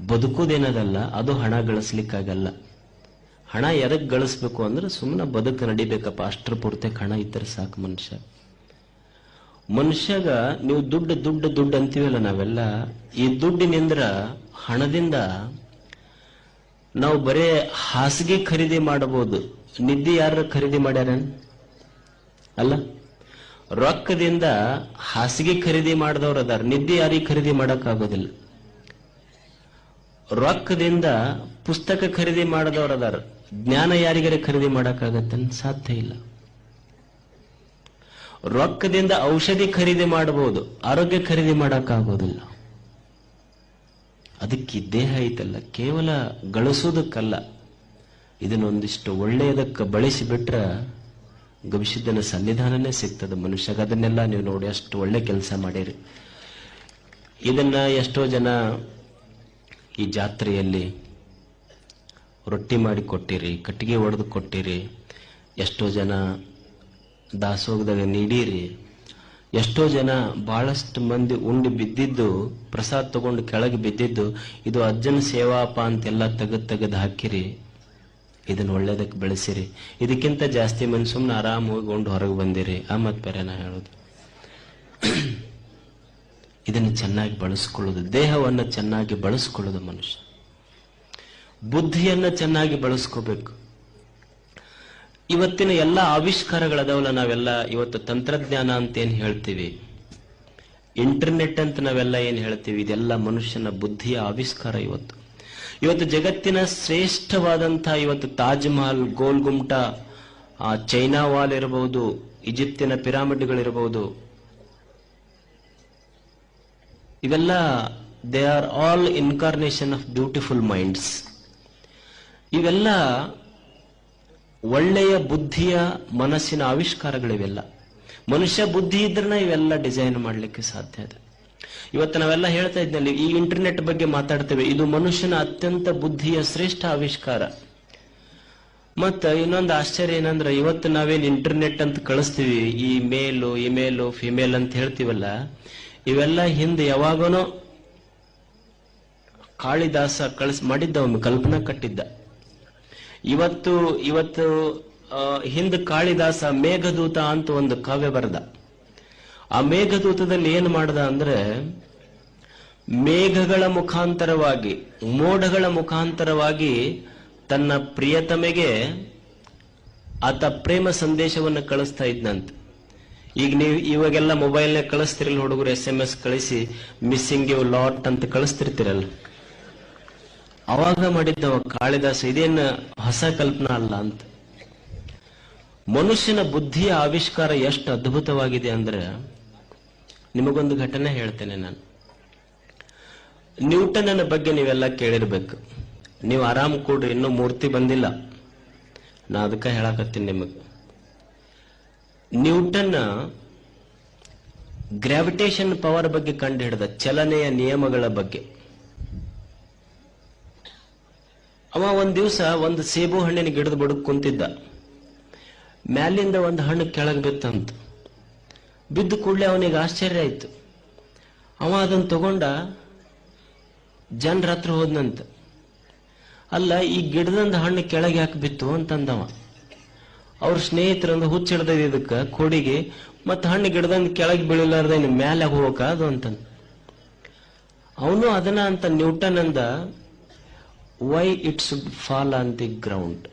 ಬದುಕುದೇನದಲ್ಲ, ಅದು ಹಣ ಗಳಿಸ್ಲಿಕ್ಕಾಗಲ್ಲ. ಹಣ ಎದಕ್ ಗಳಿಸ್ಬೇಕು ಅಂದ್ರೆ ಸುಮ್ಮನೆ ಬದುಕು ನಡಿಬೇಕಪ್ಪ, ಅಷ್ಟರ ಪೂರ್ತಿಗೆ ಹಣ ಇದ್ದರೆ ಸಾಕು. ಮನುಷ್ಯಗ ನೀವು ದುಡ್ಡು ದುಡ್ಡು ದುಡ್ಡು ಅಂತೀವಲ್ಲ ನಾವೆಲ್ಲ, ಈ ದುಡ್ಡಿನಿಂದ ಹಣದಿಂದ ನಾವು ಬರೇ ಹಾಸಿಗೆ ಖರೀದಿ ಮಾಡಬಹುದು, ನಿದ್ದೆ ಯಾರು ಖರೀದಿ ಮಾಡ್ಯಾರ ಅಲ್ಲ? ರೊಕ್ಕದಿಂದ ಹಾಸಿಗೆ ಖರೀದಿ ಮಾಡಿದವ್ರು ಅದಾರ, ನಿದ್ದೆ ಯಾರಿಗೆ ಖರೀದಿ ಮಾಡಕ್ಕಾಗೋದಿಲ್ಲ. ರೊಕ್ಕದಿಂದ ಪುಸ್ತಕ ಖರೀದಿ ಮಾಡಿದವ್ರು ಅದಾರ, ಜ್ಞಾನ ಯಾರಿಗಾರ ಖರೀದಿ ಮಾಡಕ್ಕಾಗತ್ತ? ಸಾಧ್ಯ ಇಲ್ಲ. ರೊಕ್ಕದಿಂದ ಔಷಧಿ ಖರೀದಿ ಮಾಡಬಹುದು, ಆರೋಗ್ಯ ಖರೀದಿ ಮಾಡಕ್ಕಾಗೋದಿಲ್ಲ. ಅದಕ್ಕೆ ದೇಹ ಐತಲ್ಲ ಕೇವಲ ಗಳಿಸೋದಕ್ಕಲ್ಲ, ಇದನ್ನೊಂದಿಷ್ಟು ಒಳ್ಳೆಯದಕ್ಕೆ ಬಳಸಿಬಿಟ್ರ ಗವಿಸಿದ್ದನ ಸನ್ನಿಧಾನನೇ ಸಿಗ್ತದೆ ಮನುಷ್ಯಗ. ಅದನ್ನೆಲ್ಲ ನೀವು ನೋಡಿ ಅಷ್ಟು ಒಳ್ಳೆ ಕೆಲಸ ಮಾಡಿರಿ. ಇದನ್ನ ಎಷ್ಟೋ ಜನ ಈ ಜಾತ್ರೆಯಲ್ಲಿ ರೊಟ್ಟಿ ಮಾಡಿ ಕೊಟ್ಟಿರಿ, ಕಟ್ಟಿಗೆ ಒಡೆದು ಕೊಟ್ಟಿರಿ, ಎಷ್ಟೋ ಜನ ದಾಸೋಗದಾಗ ನೀಡಿರಿ, ಎಷ್ಟೋ ಜನ ಬಹಳಷ್ಟು ಮಂದಿ ಉಂಡು ಬಿದ್ದಿದ್ದು, ಪ್ರಸಾದ ತಗೊಂಡು ಕೆಳಗೆ ಬಿದ್ದಿದ್ದು, ಇದು ಅಜ್ಜನ ಸೇವಾಪ ಅಂತೆಲ್ಲ ತೆಗೆದು ಹಾಕಿರಿ. ಇದನ್ನ ಒಳ್ಳೇದಕ್ಕೆ ಬೆಳೆಸಿರಿ. ಇದಕ್ಕಿಂತ ಜಾಸ್ತಿ ಮಂದಿ ಸುಮ್ಮನೆ ಆರಾಮ ಹೋಗಿಕೊಂಡು ಹೊರಗೆ ಬಂದಿರಿ. ಆ ಮತ್ ಬೇರೆ ನಾ ಹೇಳೋದು, ಇದನ್ನು ಚೆನ್ನಾಗಿ ಬಳಸ್ಕೊಳ್ಳೋದು, ದೇಹವನ್ನು ಚೆನ್ನಾಗಿ ಬಳಸ್ಕೊಳ್ಳೋದು ಮನುಷ್ಯ. ಬುದ್ಧಿಯನ್ನ ಚೆನ್ನಾಗಿ ಬಳಸ್ಕೋಬೇಕು. ಇವತ್ತಿನ ಎಲ್ಲ ಆವಿಷ್ಕಾರಗಳದಾವಲ್ಲ, ನಾವೆಲ್ಲ ಇವತ್ತು ತಂತ್ರಜ್ಞಾನ ಅಂತ ಏನ್ ಹೇಳ್ತೀವಿ, ಇಂಟರ್ನೆಟ್ ಅಂತ ನಾವೆಲ್ಲ ಏನ್ ಹೇಳ್ತೀವಿ, ಇದೆಲ್ಲ ಮನುಷ್ಯನ ಬುದ್ಧಿಯ ಆವಿಷ್ಕಾರ. ಇವತ್ತು ಜಗತ್ತಿನ ಶ್ರೇಷ್ಠವಾದಂತಹ ಇವತ್ತು ತಾಜ್ ಮಹಲ್, ಗೋಲ್ ಗುಮ್ಟ, ಚೈನಾ ವಾಲ್ ಇರಬಹುದು, ಈಜಿಪ್ತಿನ ಪಿರಾಮಿಡ್ಗಳಿರಬಹುದು, ಇವೆಲ್ಲ they are all incarnation of beautiful minds. ಇವೆಲ್ಲ ಒಳ್ಳೆಯ ಬುದ್ಧಿಯ ಮನಸ್ಸಿನ ಆವಿಷ್ಕಾರಗಳಿವೆಲ್ಲ. ಮನುಷ್ಯ ಬುದ್ಧಿ ಇದ್ರನ್ನ ಇವೆಲ್ಲ ಡಿಸೈನ್ ಮಾಡಲಿಕ್ಕೆ ಸಾಧ್ಯ ಇದೆ. ಇವತ್ತು ನಾವೆಲ್ಲ ಹೇಳ್ತಾ ಇದ್ನಲ್ಲಿ, ಈ ಇಂಟರ್ನೆಟ್ ಬಗ್ಗೆ ಮಾತಾಡ್ತೇವೆ, ಇದು ಮನುಷ್ಯನ ಅತ್ಯಂತ ಬುದ್ಧಿಯ ಶ್ರೇಷ್ಠ ಆವಿಷ್ಕಾರ. ಮತ್ತ ಇನ್ನೊಂದು ಆಶ್ಚರ್ಯ ಏನಂದ್ರೆ, ಇವತ್ತು ನಾವೇನ್ ಇಂಟರ್ನೆಟ್ ಅಂತ ಕಳಿಸ್ತೀವಿ, ಈ ಮೇಲು ಇಮೇಲು ಫಿಮೇಲ್ ಅಂತ ಹೇಳ್ತೀವಲ್ಲ, ಇವೆಲ್ಲ ಹಿಂದೆ ಯಾವಾಗನೋ ಕಾಳಿದಾಸ ಮಾಡಿದ್ದ, ಒಮ್ಮೆ ಕಲ್ಪನಾ ಕಟ್ಟಿದ್ದ. ಇವತ್ತು ಹಿಂದೆ ಕಾಳಿದಾಸ ಮೇಘದೂತ ಅಂತ ಒಂದು ಕಾವ್ಯ ಬರೆದ. ಆ ಮೇಘದೂತದಲ್ಲಿ ಏನು ಮಾಡ್ದ ಅಂದ್ರೆ, ಮೇಘಗಳ ಮುಖಾಂತರವಾಗಿ, ಮೋಡಗಳ ಮುಖಾಂತರವಾಗಿ ತನ್ನ ಪ್ರಿಯತಮೆಗೆ ಆತ ಪ್ರೇಮ ಸಂದೇಶವನ್ನು ಕಳಿಸ್ತಾ ಇದ್ನಂತೆ. ಈಗ ನೀವು ಇವಾಗೆಲ್ಲ ಮೊಬೈಲ್ನಾಗ ಕಳಿಸ್ತಿರಲ್ಲ ಹುಡುಗರು, SMS ಕಳಿಸಿ ಮಿಸ್ಸಿಂಗ್ ಯು ಲಾಟ್ ಅಂತ ಕಳಿಸ್ತಿರ್ತಿರಲ್ಲ, ಅವಾಗ ಮಾಡಿದ್ದವ ಕಾಳಿದಾಸ. ಇದೇನು ಹೊಸ ಕಲ್ಪನಾ ಅಲ್ಲ ಅಂತ. ಮನುಷ್ಯನ ಬುದ್ಧಿಯ ಆವಿಷ್ಕಾರ ಎಷ್ಟು ಅದ್ಭುತವಾಗಿದೆ ಅಂದ್ರೆ, ನಿಮಗೊಂದು ಘಟನೆ ಹೇಳ್ತೇನೆ ನಾನು. ನ್ಯೂಟನ್ನ ಬಗ್ಗೆ ನೀವೆಲ್ಲ ಕೇಳಿರ್ಬೇಕು. ನೀವು ಆರಾಮ್ ಕೂಡ್ರಿ, ಇನ್ನೂ ಮೂರ್ತಿ ಬಂದಿಲ್ಲ, ನಾ ಅದಕ್ಕೆ ಹೇಳಕತ್ತೀನಿ ನಿಮಗೆ. ನ್ಯೂಟನ್ ಗ್ರಾವಿಟೇಷನ್ ಪವರ್ ಬಗ್ಗೆ ಕಂಡು ಹಿಡಿದ, ಚಲನೆಯ ನಿಯಮಗಳ ಬಗ್ಗೆ. ಅವ ಒಂದ್ ದಿವಸ ಒಂದು ಸೇಬು ಹಣ್ಣಿನ ಗಿಡದ ಬುಡಕ್ ಕುಂತಿದ್ದ. ಮ್ಯಾಲಿಂದ ಒಂದು ಹಣ್ಣು ಕೆಳಗೆ ಬಿತ್ತಂತ. ಬಿದ್ದ ಕೂಡಲೇ ಅವನಿಗೆ ಆಶ್ಚರ್ಯ ಆಯ್ತು. ಅವ ಅದನ್ನ ತಗೊಂಡ ಜನರ ಹತ್ರ ಹೋದ್ನಂತ. ಅಲ್ಲ, ಈ ಗಿಡದಂದ ಹಣ್ಣು ಕೆಳಗೆ ಯಾಕೆ ಬಿತ್ತು ಅಂತಂದವ. ಅವ್ರ ಸ್ನೇಹಿತರಂದು ಹುಚ್ಚಿಡ್ದ ಇದಕ್ಕ ಕೊಡಿಗೆ, ಮತ್ತ ಹಣ್ಣು ಗಿಡದಂದ ಕೆಳಗೆ ಬೀಳಿಲಾರ್ದ ಇನ್ನು ಮ್ಯಾಲೆ ಹೋಗಕ ಅದು ಅಂತಂದ. ಅವನು ಅದನ್ನ ಅಂತ ನ್ಯೂಟನ್ ಅಂದ, why it should fall on the ground,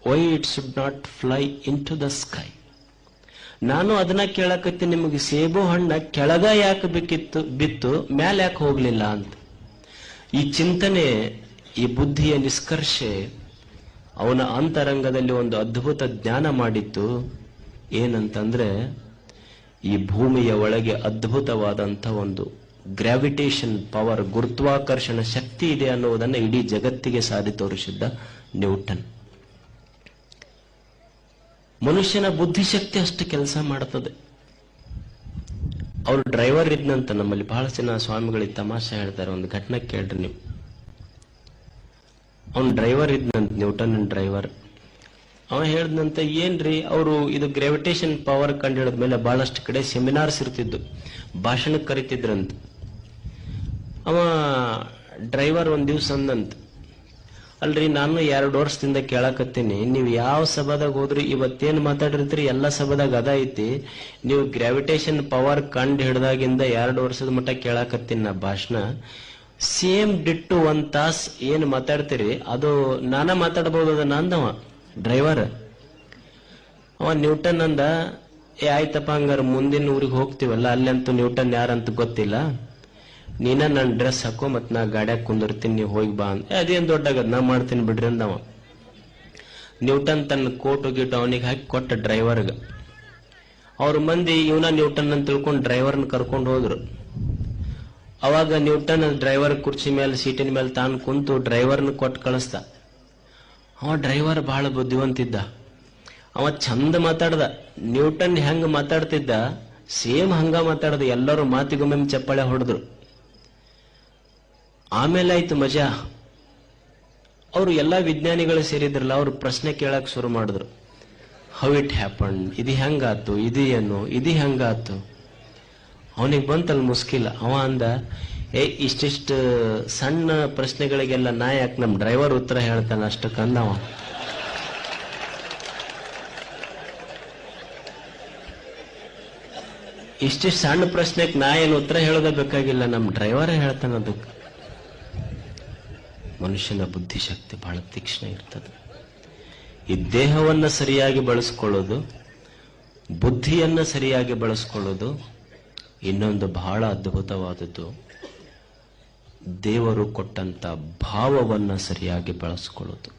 why it should not fly into the sky. ನಾನು ಅದನ್ನ ಕೇಳಕತ್ತೀನಿ, ನಿಮಗೆ ಸೇಬು ಹಣ್ಣ ಕೆಳಗ ಯಾಕೆ ಬಿತ್ತು, ಮ್ಯಾಲೆ ಯಾಕೆ ಹೋಗ್ಲಿಲ್ಲ ಅಂತ. ಈ ಚಿಂತನೆ, ಈ ಬುದ್ಧಿಯ ನಿಷ್ಕರ್ಷೆ ಅವನ ಅಂತರಂಗದಲ್ಲಿ ಒಂದು ಅದ್ಭುತ ಜ್ಞಾನ ಮಾಡಿತ್ತು. ಏನಂತಂದ್ರೆ, ಈ ಭೂಮಿಯ ಒಳಗೆ ಅದ್ಭುತವಾದಂಥ ಒಂದು ಗ್ರಾವಿಟೇಷನ್ ಪವರ್, ಗುರುತ್ವಾಕರ್ಷಣ ಶಕ್ತಿ ಇದೆ ಅನ್ನುವುದನ್ನು ಇಡೀ ಜಗತ್ತಿಗೆ ಸಾರಿ ತೋರಿಸಿದ್ದ ನ್ಯೂಟನ್. ಮನುಷ್ಯನ ಬುದ್ಧಿಶಕ್ತಿ ಅಷ್ಟು ಕೆಲಸ ಮಾಡುತ್ತದೆ. ಅವ್ರು ಡ್ರೈವರ್ ಇದ್ನಂತ. ನಮ್ಮಲ್ಲಿ ಬಹಳ ಜನ ಸ್ವಾಮಿಗಳಿಗೆ ತಮಾಷೆ ಹೇಳ್ತಾರೆ, ಒಂದು ಘಟನೆ ಕೇಳ್ರಿ ನೀವು. ಅವನ್ ಡ್ರೈವರ್ ಇದ್ನಂತ, ನ್ಯೂಟನ್ ಡ್ರೈವರ್. ಅವ ಹೇಳ್ದಂತ, ಏನ್ರಿ ಅವರು ಇದು ಗ್ರಾವಿಟೇಷನ್ ಪವರ್ ಕಂಡು ಹಿಡಿದ್ಮೇಲೆ ಬಹಳಷ್ಟು ಕಡೆ ಸೆಮಿನಾರ್ಸ್ ಇರ್ತಿದ್ದು, ಭಾಷಣಕ್ಕೆ ಕರಿತಿದ್ರಂತ. ಅವ ಡ್ರೈವರ್ ಒಂದ್ ದಿವ್ಸ ಅಂದಂತ, ಅಲ್ರಿ ನಾನು 2 ವರ್ಷದಿಂದ ಕೇಳಕತ್ತೀನಿ, ನೀವು ಯಾವ ಸಭಾದಾಗ ಹೋದ್ರಿ ಇವತ್ತೇನ್ ಮಾತಾಡಿರ್ತೀರಿ ಎಲ್ಲ ಸಭಾದಾಗ ಅದ ಐತಿ. ನೀವು ಗ್ರಾವಿಟೇಷನ್ ಪವರ್ ಕಂಡು ಹಿಡ್ದಾಗಿಂದ 2 ವರ್ಷದ ಮಟ್ಟ ಕೇಳಕತ್ತೀನಿ ನಾ ಭಾಷಣ. ಸೇಮ್ ಡಿಟ್ಟು 1 ತಾಸ್ ಏನ್ ಮಾತಾಡ್ತೀರಿ ಅದು ನಾನ ಮಾತಾಡ್ಬೋದು ಅದ ನಂದವ ಡ್ರೈವರ್. ಅವ ನ್ಯೂಟನ್ ಅಂದ, ಆಯ್ತಪ್ಪ ಹಂಗಾರ ಮುಂದಿನ ಊರಿಗೆ ಹೋಗ್ತಿವಲ್ಲ ಅಲ್ಲಂತೂ ನ್ಯೂಟನ್ ಯಾರಂತ ಗೊತ್ತಿಲ್ಲ, ನೀನ ನನ್ ಡ್ರೆಸ್ ಹಾಕೋ ಮತ್ ನಾ ಗಾಡ್ಯಾಗ ಕುಂದಿರ್ತೀನಿ, ನೀವು ಹೋಗಿ ಬಾ ಅಂತ. ಅದೇನ್ ದೊಡ್ಡಾಗದ್ ನಾ ಮಾಡ್ತೀನಿ ಬಿಡ್ರಿ ಅಂದವ. ನ್ಯೂಟನ್ ತನ್ನ ಕೋಟು ಗೀಟು ಅವನಿಗೆ ಹಾಕಿ ಕೊಟ್ಟ ಡ್ರೈವರ್ಗ. ಅವ್ರ ಮಂದಿ ಇವನ ನ್ಯೂಟನ್ ಅಂತ ತಿಳ್ಕೊಂಡು ಡ್ರೈವರ್ನ ಕರ್ಕೊಂಡು ಹೋದ್ರು. ಅವಾಗ ನ್ಯೂಟನ್ ಡ್ರೈವರ್ ಕುರ್ಚಿ ಮೇಲೆ ಸೀಟಿನ ಮೇಲೆ ತಾನು ಕುಂತು ಡ್ರೈವರ್ನ ಕೊಟ್ಟು ಕಳಿಸ್ದ. ಅವ ಡ್ರೈವರ್ ಬಹಳ ಬುದ್ಧಿವಂತಿದ್ದ, ಅವ ಚಂದ ಮಾತಾಡ್ದ. ನ್ಯೂಟನ್ ಹೆಂಗ ಮಾತಾಡ್ತಿದ್ದ ಸೇಮ್ ಹಂಗ ಮಾತಾಡ್ದ. ಎಲ್ಲರೂ ಮಾತಿಗೊಮ್ಮೆ ಚಪ್ಪಾಳೆ ಹೊಡೆದ್ರು. ಆಮೇಲೆ ಆಯ್ತು ಮಜಾ. ಅವರು ಎಲ್ಲಾ ವಿಜ್ಞಾನಿಗಳು ಸೇರಿದ್ರಲ್ಲ, ಅವ್ರು ಪ್ರಶ್ನೆ ಕೇಳಕ್ ಶುರು ಮಾಡಿದ್ರು. ಹೌ ಇಟ್ ಹ್ಯಾಪನ್, ಇದು ಹೆಂಗಾತು, ಇದು ಏನು, ಇದು ಹೆಂಗಾತು. ಅವನಿಗೆ ಬಂತಲ್ ಮುಸ್ಕಿಲ್ಲ. ಅವ ಅಂದ, ಇಷ್ಟಿಷ್ಟು ಸಣ್ಣ ಪ್ರಶ್ನೆಗಳಿಗೆಲ್ಲ ನಾ ಯಾಕೆ ನಮ್ ಡ್ರೈವರ್ ಉತ್ತರ ಹೇಳ್ತಾನ ಅಷ್ಟಕ್ಕಂದವ. ಇಷ್ಟಿಷ್ಟು ಸಣ್ಣ ಪ್ರಶ್ನೆಗೆ ನಾ ಏನು ಉತ್ತರ ಹೇಳೋದ ಬೇಕಾಗಿಲ್ಲ, ನಮ್ ಡ್ರೈವರೇ ಹೇಳ್ತಾನ ಅದಕ್ಕೆ. ಮನುಷ್ಯನ ಬುದ್ಧಿಶಕ್ತಿ ಬಹಳ ತೀಕ್ಷ್ಣ ಇರ್ತದೆ. ಈ ದೇಹವನ್ನ ಸರಿಯಾಗಿ ಬಳಸ್ಕೊಳ್ಳೋದು, ಬುದ್ಧಿಯನ್ನ ಸರಿಯಾಗಿ ಬಳಸ್ಕೊಳ್ಳೋದು, ಇನ್ನೊಂದು ಬಹಳ ಅದ್ಭುತವಾದದ್ದು ದೇವರು ಕೊಟ್ಟಂತ ಭಾವವನ್ನ ಸರಿಯಾಗಿ ಬಳಸ್ಕೊಳ್ಳೋದು.